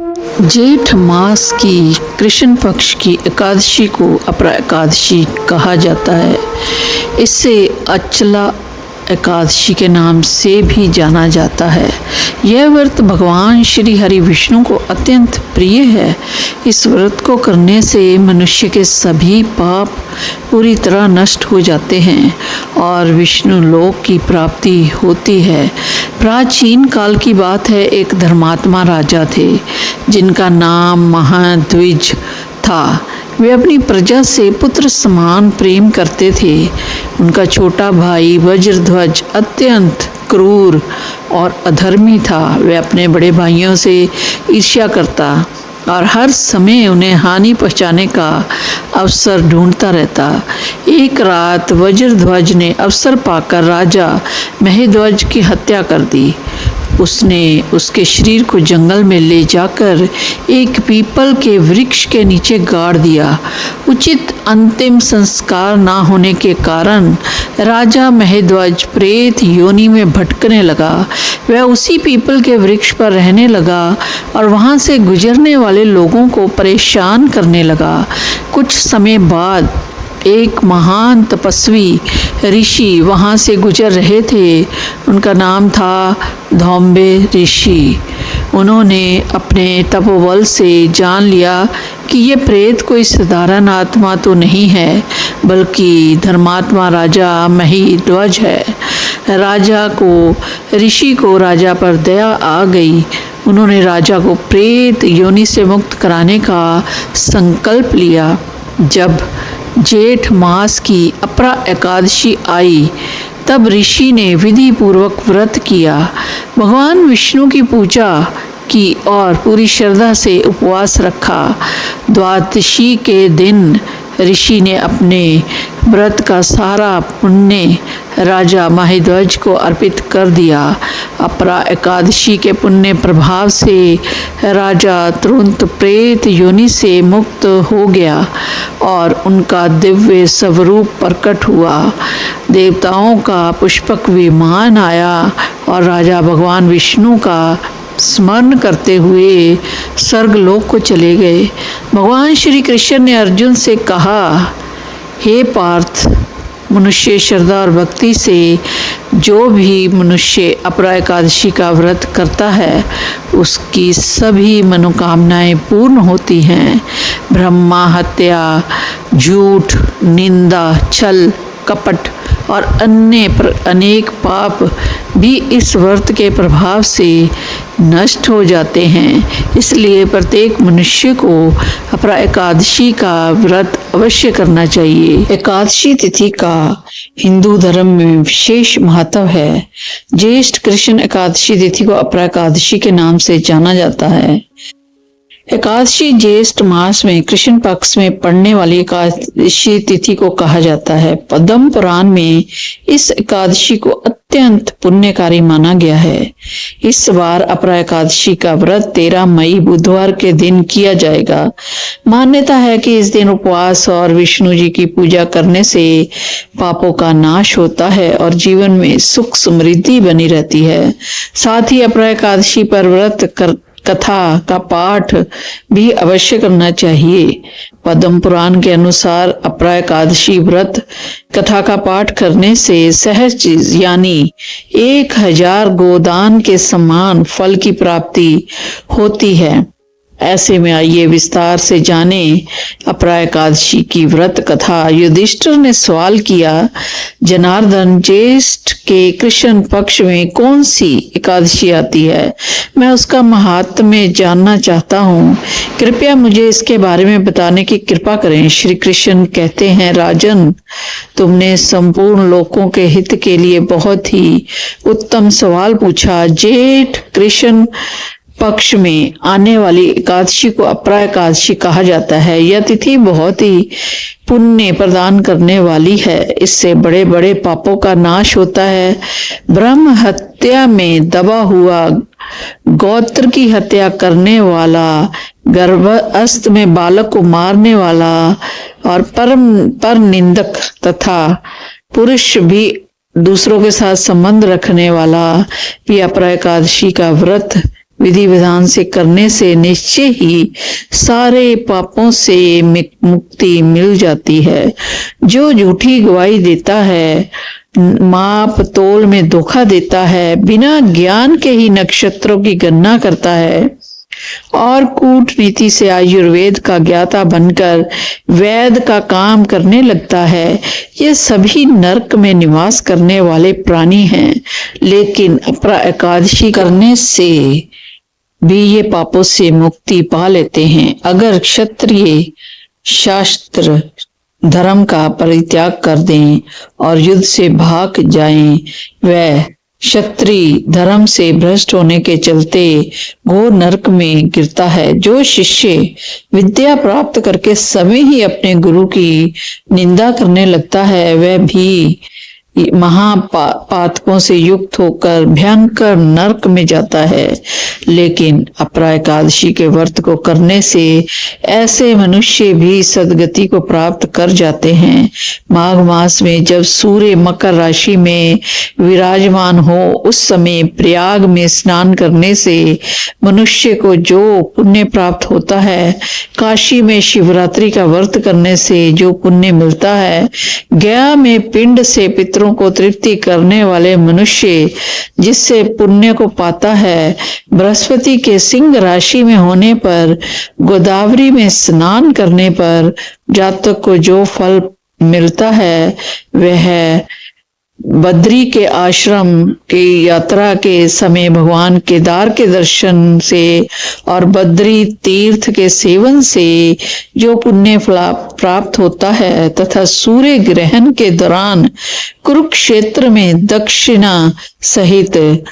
जेठ मास की कृष्ण पक्ष की एकादशी को अपरा एकादशी कहा जाता है। इसे अचला एकादशी के नाम से भी जाना जाता है। यह व्रत भगवान श्री हरि विष्णु को अत्यंत प्रिय है। इस व्रत को करने से मनुष्य के सभी पाप पूरी तरह नष्ट हो जाते हैं और विष्णु लोक की प्राप्ति होती है। प्राचीन काल की बात है, एक धर्मात्मा राजा थे जिनका नाम महाद्विज था। वे अपनी प्रजा से पुत्र समान प्रेम करते थे। उनका छोटा भाई वज्रध्वज अत्यंत क्रूर और अधर्मी था। वह अपने बड़े भाइयों से ईर्ष्या करता और हर समय उन्हें हानि पहुंचाने का अवसर ढूंढता रहता। एक रात वज्रध्वज ने अवसर पाकर राजा महेध्वज की हत्या कर दी। उसने उसके शरीर को जंगल में ले जाकर एक पीपल के वृक्ष के नीचे गाड़ दिया। उचित अंतिम संस्कार ना होने के कारण राजा महेध्वज प्रेत योनि में भटकने लगा। वह उसी पीपल के वृक्ष पर रहने लगा और वहाँ से गुजरने वाले लोगों को परेशान करने लगा। कुछ समय बाद एक महान तपस्वी ऋषि वहाँ से गुजर रहे थे। उनका नाम था धौम्बे ऋषि। उन्होंने अपने तपोबल से जान लिया कि ये प्रेत कोई साधारण आत्मा तो नहीं है, बल्कि धर्मात्मा राजा महीध्वज है। ऋषि को राजा पर दया आ गई। उन्होंने राजा को प्रेत योनि से मुक्त कराने का संकल्प लिया। जब जेठ मास की अपरा एकादशी आई तब ऋषि ने विधि पूर्वक व्रत किया, भगवान विष्णु की पूजा की और पूरी श्रद्धा से उपवास रखा। द्वादशी के दिन ऋषि ने अपने व्रत का सारा पुण्य राजा महेध्वज को अर्पित कर दिया। अपरा एकादशी के पुण्य प्रभाव से राजा तुरंत प्रेत योनि से मुक्त हो गया और उनका दिव्य स्वरूप प्रकट हुआ। देवताओं का पुष्पक विमान आया और राजा भगवान विष्णु का स्मरण करते हुए स्वर्गलोक को चले गए। भगवान श्री कृष्ण ने अर्जुन से कहा, हे पार्थ, मनुष्य श्रद्धा और भक्ति से जो भी मनुष्य अपरा एकादशी का व्रत करता है उसकी सभी मनोकामनाएं पूर्ण होती हैं। ब्रह्मा हत्या, झूठ, निंदा, छल, कपट और अन्य अनेक पाप भी इस व्रत के प्रभाव से नष्ट हो जाते हैं। इसलिए प्रत्येक मनुष्य को अपरा एकादशी का व्रत अवश्य करना चाहिए। एकादशी तिथि का हिंदू धर्म में विशेष महत्व है। ज्येष्ठ कृष्ण एकादशी तिथि को अपरा एकादशी के नाम से जाना जाता है। एकादशी ज्येष्ठ मास में कृष्ण पक्ष में पड़ने वाली एकादशी तिथि को कहा जाता है। पद्म पुराण में इस एकादशी को अत्यंत पुण्यकारी माना गया है। इस बार अपरा एकादशी का व्रत 13 मई बुधवार के दिन किया जाएगा। मान्यता है कि इस दिन उपवास और विष्णु जी की पूजा करने से पापों का नाश होता है और जीवन में सुख समृद्धि बनी रहती है। साथ ही अपरा एकादशी पर व्रत कथा का पाठ भी अवश्य करना चाहिए। पद्म पुराण के अनुसार अपरा एकादशी व्रत कथा का पाठ करने से सहज यानी 1000 गोदान के समान फल की प्राप्ति होती है। ऐसे में आइए विस्तार से जाने अपरा एकादशी की व्रत कथा। युधिष्ठिर ने सवाल किया, जनार्दन, ज्येष्ठ के कृष्ण पक्ष में कौन सी एकादशी आती है? मैं उसका महात्म्य जानना चाहता हूँ। कृपया मुझे इसके बारे में बताने की कृपा करें। श्री कृष्ण कहते हैं, राजन, तुमने संपूर्ण लोकों के हित के लिए बहुत ही उत्तम सवाल पूछा। जेठ कृष्ण पक्ष में आने वाली एकादशी को अपरा एकादशी कहा जाता है। यह तिथि बहुत ही पुण्य प्रदान करने वाली है। इससे बड़े बड़े पापों का नाश होता है। ब्रह्म हत्या में दबा हुआ, गोत्र की हत्या करने वाला, गर्भस्थ में बालक को मारने वाला और पर निंदक तथा पुरुष भी दूसरों के साथ संबंध रखने वाला भी अपरा एकादशी का व्रत विधि विधान से करने से निश्चय ही सारे पापों से मुक्ति मिल जाती है। जो झूठी गवाही देता है, माप तोल में धोखा देता है, बिना ज्ञान के ही नक्षत्रों की गणना करता है और कूटनीति से आयुर्वेद का ज्ञाता बनकर वैद का काम करने लगता है, ये सभी नरक में निवास करने वाले प्राणी हैं। लेकिन अपरा एकादशी करने से भी ये पापों से मुक्ति पा लेते हैं। अगर क्षत्रिय शास्त्र धर्म का परित्याग कर दें और युद्ध से भाग जाएं, वह क्षत्रिय धर्म से भ्रष्ट होने के चलते घोर नरक में गिरता है। जो शिष्य विद्या प्राप्त करके समय ही अपने गुरु की निंदा करने लगता है, वह भी महापातकों से युक्त होकर भयंकर नरक में जाता है। लेकिन अपरा एकादशी के व्रत को करने से ऐसे मनुष्य भी सदगति को प्राप्त कर जाते हैं। माघ मास में जब सूर्य मकर राशि में विराजमान हो, उस समय प्रयाग में स्नान करने से मनुष्य को जो पुण्य प्राप्त होता है, काशी में शिवरात्रि का व्रत करने से जो पुण्य मिलता है, गया में पिंड से पितरों को तृप्ति करने वाले मनुष्य जिससे पुण्य को पाता है, बृहस्पति के सिंह राशि में होने पर, गोदावरी में स्नान करने पर जातक को जो फल मिलता है, वह बद्री के आश्रम की यात्रा के समय भगवान केदार के दर्शन से और बद्री तीर्थ के सेवन से जो पुण्य प्राप्त होता है, तथा सूर्य ग्रहण के दौरान कुरुक्षेत्र में दक्षिणा सहित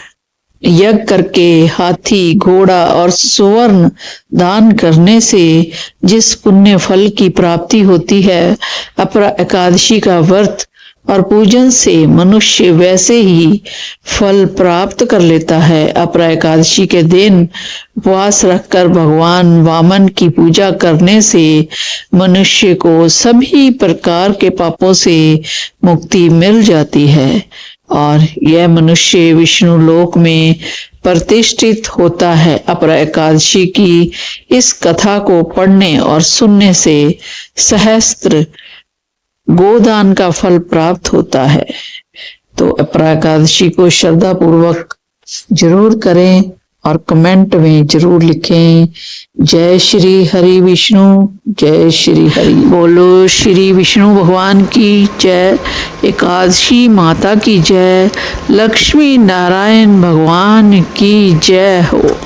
यज्ञ करके हाथी, घोड़ा और सुवर्ण दान करने से जिस पुण्य फल की प्राप्ति होती है, अपरा एकादशी का व्रत और पूजन से मनुष्य वैसे ही फल प्राप्त कर लेता है। अपरा एकादशी के दिन उपवास रखकर भगवान वामन की पूजा करने से मनुष्य को सभी प्रकार के पापों से मुक्ति मिल जाती है और यह मनुष्य विष्णु लोक में प्रतिष्ठित होता है। अपरा एकादशी की इस कथा को पढ़ने और सुनने से सहस्त्र गोदान का फल प्राप्त होता है। तो अपरा एकादशी को श्रद्धा पूर्वक जरूर करें और कमेंट में जरूर लिखें। जय श्री हरि विष्णु, जय श्री हरि। बोलो श्री विष्णु भगवान की जय, एकादशी माता की जय, लक्ष्मी नारायण भगवान की जय हो।